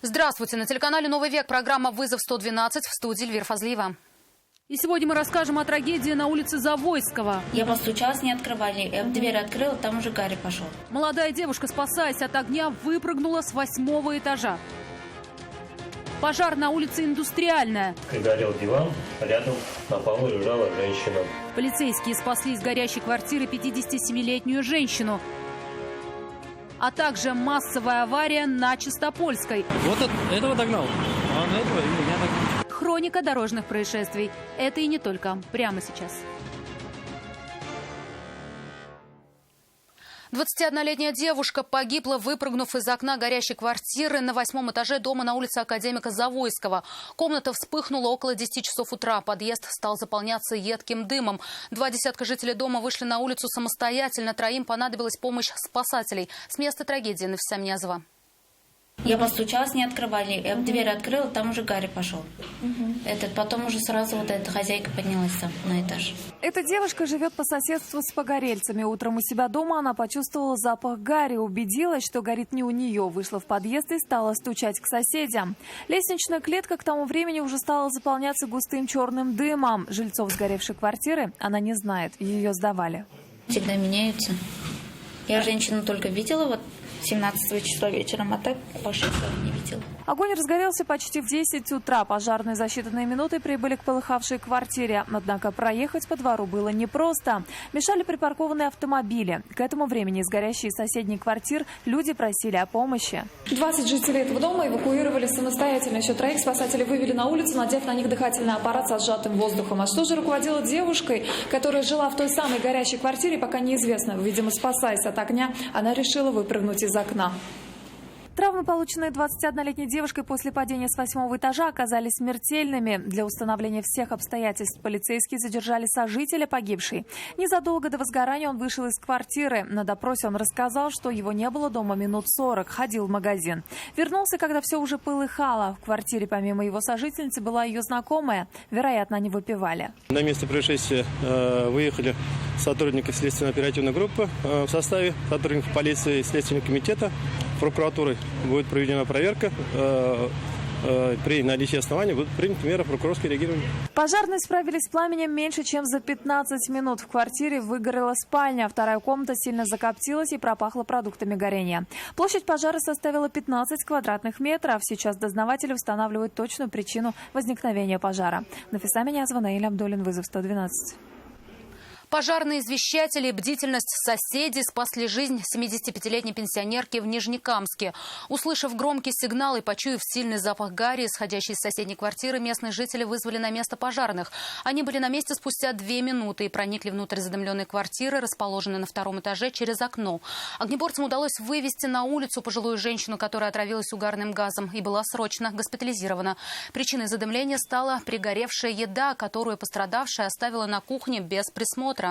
Здравствуйте. На телеканале «Новый век» программа «Вызов 112», в студии Эльвира Фазлиева. И сегодня мы расскажем о трагедии на улице Завойского. Я постучалась, не открывали. Я дверь открыла, там уже Гарри пошел. Молодая девушка, спасаясь от огня, выпрыгнула с 8-го этажа. Пожар на улице Индустриальная. Горел диван, рядом на полу лежала женщина. Полицейские спасли из горящей квартиры 57-летнюю женщину. А также массовая авария на Чистопольской. Вот этого догнал, а на этого меня догнал. Хроника дорожных происшествий. Это и не только. Прямо сейчас. 21-летняя девушка погибла, выпрыгнув из окна горящей квартиры на 8-м этаже дома на улице Академика Завойского. Комната вспыхнула около 10 часов утра. Подъезд стал заполняться едким дымом. 20 жителей дома вышли на улицу самостоятельно. 3 понадобилась помощь спасателей. С места трагедии Нафиса Минязова. Я постучалась, не открывали. Я дверь открыла, там уже Гарри пошел. Потом уже сразу эта хозяйка поднялась там на этаж. Эта девушка живет по соседству с погорельцами. Утром у себя дома она почувствовала запах гари, убедилась, что горит не у нее. Вышла в подъезд и стала стучать к соседям. Лестничная клетка к тому времени уже стала заполняться густым черным дымом. Жильцов сгоревшей квартиры она не знает. Ее сдавали. Всегда меняются. Я женщину только видела 17 числа вечером, а так больше не видела. Огонь разгорелся почти в 10 утра. Пожарные за считанные минуты прибыли к полыхавшей квартире. Однако проехать по двору было непросто. Мешали припаркованные автомобили. К этому времени из горящей соседней квартир люди просили о помощи. 20 жителей этого дома эвакуировали самостоятельно. Еще 3 спасатели вывели на улицу, надев на них дыхательный аппарат со сжатым воздухом. А что же руководила девушкой, которая жила в той самой горящей квартире, пока неизвестно. Видимо, спасаясь от огня, она решила выпрыгнуть из окна. Травмы, полученные 21-летней девушкой после падения с 8-го этажа, оказались смертельными. Для установления всех обстоятельств полицейские задержали сожителя погибшей. Незадолго до возгорания он вышел из квартиры. На допросе он рассказал, что его не было дома минут 40, ходил в магазин. Вернулся, когда все уже полыхало. В квартире помимо его сожительницы была ее знакомая. Вероятно, они выпивали. На место происшествия выехали сотрудники следственно-оперативной группы в составе сотрудников полиции и Следственного комитета. Прокуратурой будет проведена проверка. При наличии оснований будут приняты меры прокурорского реагирования. Пожарные справились с пламенем меньше, чем за 15 минут. В квартире выгорела спальня. Вторая комната сильно закоптилась и пропахла продуктами горения. Площадь пожара составила 15 квадратных метров. Сейчас дознаватели устанавливают точную причину возникновения пожара. Нафиса Минязова, Наиль Абдуллин, вызов 112. Пожарные извещатели и бдительность соседей спасли жизнь 75-летней пенсионерки в Нижнекамске. Услышав громкий сигнал и почуяв сильный запах гари, исходящий из соседней квартиры, местные жители вызвали на место пожарных. Они были на месте спустя 2 минуты и проникли внутрь задымленной квартиры, расположенной на 2-м этаже, через окно. Огнеборцам удалось вывести на улицу пожилую женщину, которая отравилась угарным газом и была срочно госпитализирована. Причиной задымления стала пригоревшая еда, которую пострадавшая оставила на кухне без присмотра.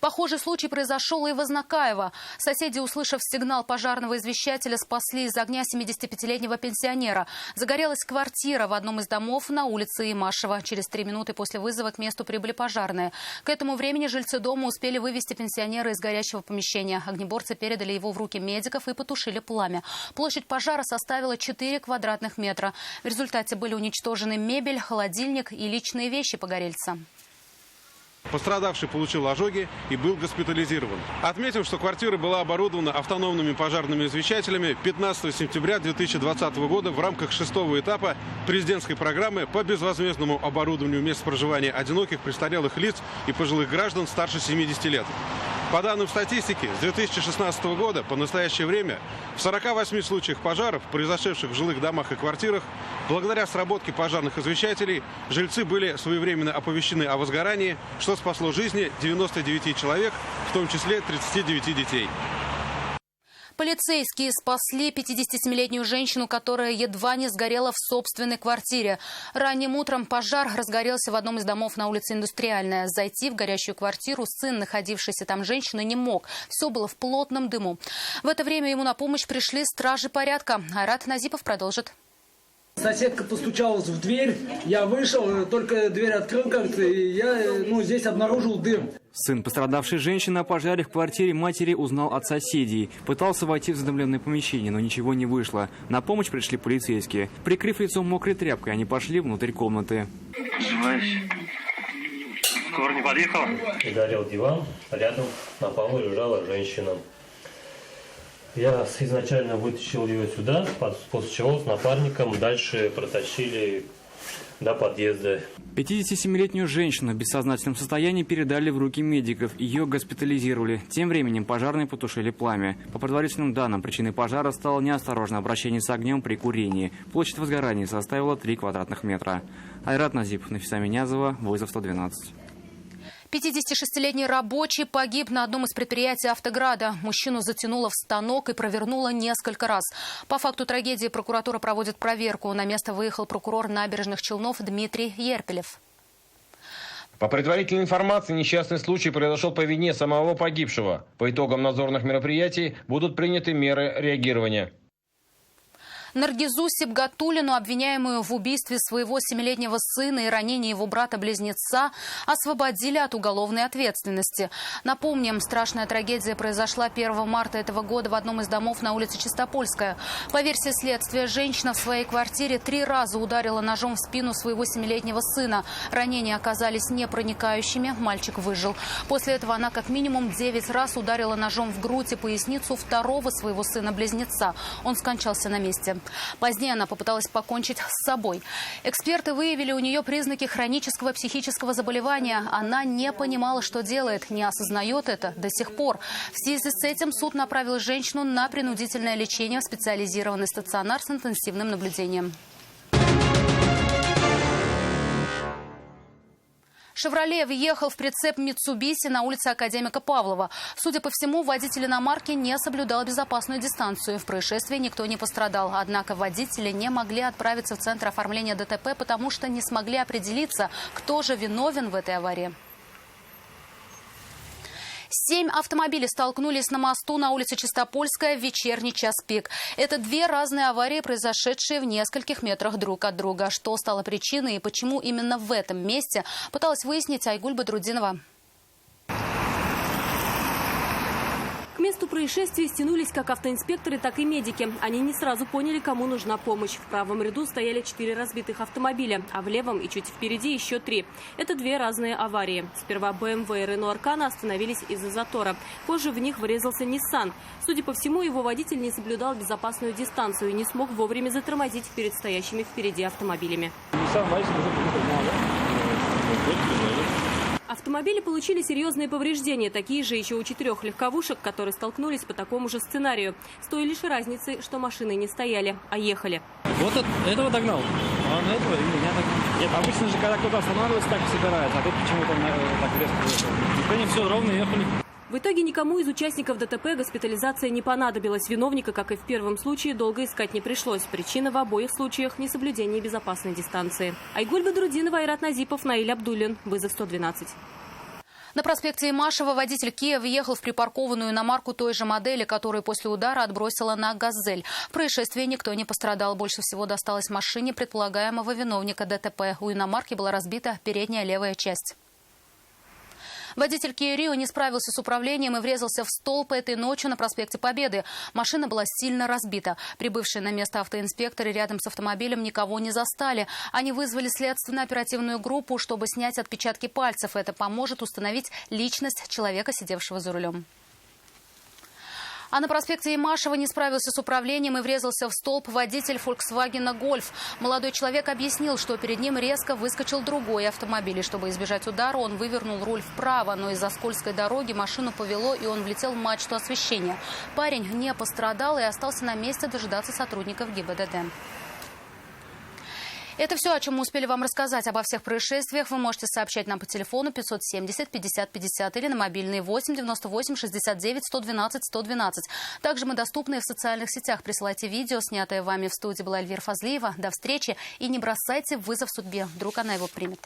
Похожий случай произошел и в Ознакаево. Соседи, услышав сигнал пожарного извещателя, спасли из огня 75-летнего пенсионера. Загорелась квартира в одном из домов на улице Имашева. Через 3 минуты после вызова к месту прибыли пожарные. К этому времени жильцы дома успели вывести пенсионера из горящего помещения. Огнеборцы передали его в руки медиков и потушили пламя. Площадь пожара составила 4 квадратных метра. В результате были уничтожены мебель, холодильник и личные вещи погорельца. Пострадавший получил ожоги и был госпитализирован. Отметим, что квартира была оборудована автономными пожарными извещателями 15 сентября 2020 года в рамках 6-го этапа президентской программы по безвозмездному оборудованию мест проживания одиноких, престарелых лиц и пожилых граждан старше 70 лет. По данным статистики, с 2016 года по настоящее время в 48 случаях пожаров, произошедших в жилых домах и квартирах, благодаря сработке пожарных извещателей, жильцы были своевременно оповещены о возгорании, что спасло жизни 99 человек, в том числе 39 детей. Полицейские спасли 57-летнюю женщину, которая едва не сгорела в собственной квартире. Ранним утром пожар разгорелся в одном из домов на улице Индустриальная. Зайти в горящую квартиру сын, находившийся там женщины, не мог. Все было в плотном дыму. В это время ему на помощь пришли стражи порядка. Айрат Назипов продолжит. Соседка постучалась в дверь, я вышел, только дверь открыл как-то, и я здесь обнаружил дым. Сын пострадавшей женщины о пожаре в квартире матери узнал от соседей. Пытался войти в задымленное помещение, но ничего не вышло. На помощь пришли полицейские. Прикрыв лицо мокрой тряпкой, они пошли внутрь комнаты. Скоро не подъехал? И горел диван, рядом на полу лежала женщина. Я изначально вытащил ее сюда, после чего с напарником дальше протащили до подъезда. 57-летнюю женщину в бессознательном состоянии передали в руки медиков. Ее госпитализировали. Тем временем пожарные потушили пламя. По предварительным данным, причиной пожара стало неосторожное обращение с огнем при курении. Площадь возгорания составила 3 квадратных метра. Айрат Назипов, Нафиса Минязова, вызов 112. 56-летний рабочий погиб на одном из предприятий «Автограда». Мужчину затянуло в станок и провернуло несколько раз. По факту трагедии прокуратура проводит проверку. На место выехал прокурор Набережных Челнов Дмитрий Ерпелев. По предварительной информации, несчастный случай произошел по вине самого погибшего. По итогам надзорных мероприятий будут приняты меры реагирования. Наргизу Сибгатуллину, обвиняемую в убийстве своего 7-летнего сына и ранении его брата-близнеца, освободили от уголовной ответственности. Напомним, страшная трагедия произошла 1 марта этого года в одном из домов на улице Чистопольская. По версии следствия, женщина в своей квартире 3 раза ударила ножом в спину своего 7-летнего сына. Ранения оказались непроникающими, мальчик выжил. После этого она как минимум 9 раз ударила ножом в грудь и поясницу второго своего сына-близнеца. Он скончался на месте. Позднее она попыталась покончить с собой. Эксперты выявили у нее признаки хронического психического заболевания. Она не понимала, что делает, не осознает это до сих пор. В связи с этим суд направил женщину на принудительное лечение в специализированный стационар с интенсивным наблюдением. «Шевроле» въехал в прицеп «Митсубиси» на улице Академика Павлова. Судя по всему, водитель иномарки не соблюдал безопасную дистанцию. В происшествии никто не пострадал. Однако водители не могли отправиться в центр оформления ДТП, потому что не смогли определиться, кто же виновен в этой аварии. 7 автомобилей столкнулись на мосту на улице Чистопольская в вечерний час пик. Это 2 разные аварии, произошедшие в нескольких метрах друг от друга. Что стало причиной и почему именно в этом месте, пыталась выяснить Айгуль Бадрудинова. К месту происшествия стянулись как автоинспекторы, так и медики. Они не сразу поняли, кому нужна помощь. В правом ряду стояли 4 разбитых автомобиля, а в левом и чуть впереди еще 3. Это 2 разные аварии. Сперва БМВ и Рено Аркана остановились из-за затора. Позже в них врезался Nissan. Судя по всему, его водитель не соблюдал безопасную дистанцию и не смог вовремя затормозить перед стоящими впереди автомобилями. Автомобили получили серьезные повреждения, такие же еще у 4 легковушек, которые столкнулись по такому же сценарию. С той лишь разницей, что машины не стояли, а ехали. Вот этого догнал, а на этого меня догнал. Нет, обычно же, когда кто-то останавливается, так и собирается, а тут почему-то так резко выехал. Они все ровно ехали. В итоге никому из участников ДТП госпитализация не понадобилась. Виновника, как и в первом случае, долго искать не пришлось. Причина в обоих случаях – несоблюдение безопасной дистанции. Айгуль Бадрудинова, Айрат Назипов, Наиль Абдуллин. Вызов 112. На проспекте Имашева водитель Киа въехал в припаркованную иномарку той же модели, которую после удара отбросила на «Газель». В происшествии никто не пострадал. Больше всего досталось машине предполагаемого виновника ДТП. У иномарки была разбита передняя левая часть. Водитель Kia Rio не справился с управлением и врезался в столб этой ночью на проспекте Победы. Машина была сильно разбита. Прибывшие на место автоинспекторы рядом с автомобилем никого не застали. Они вызвали следственно-оперативную группу, чтобы снять отпечатки пальцев. Это поможет установить личность человека, сидевшего за рулем. А на проспекте Имашева не справился с управлением и врезался в столб водитель Volkswagen Golf. Молодой человек объяснил, что перед ним резко выскочил другой автомобиль. И чтобы избежать удара, он вывернул руль вправо, но из-за скользкой дороги машину повело, и он влетел в мачту освещения. Парень не пострадал и остался на месте дожидаться сотрудников ГИБДД. Это все, о чем мы успели вам рассказать. Обо всех происшествиях вы можете сообщать нам по телефону 570 50 50 или на мобильный 8 98 69 112 112. Также мы доступны в социальных сетях. Присылайте видео, снятое вами в студии. Была Эльвира Фазлиева. До встречи и не бросайте вызов судьбе. Вдруг она его примет.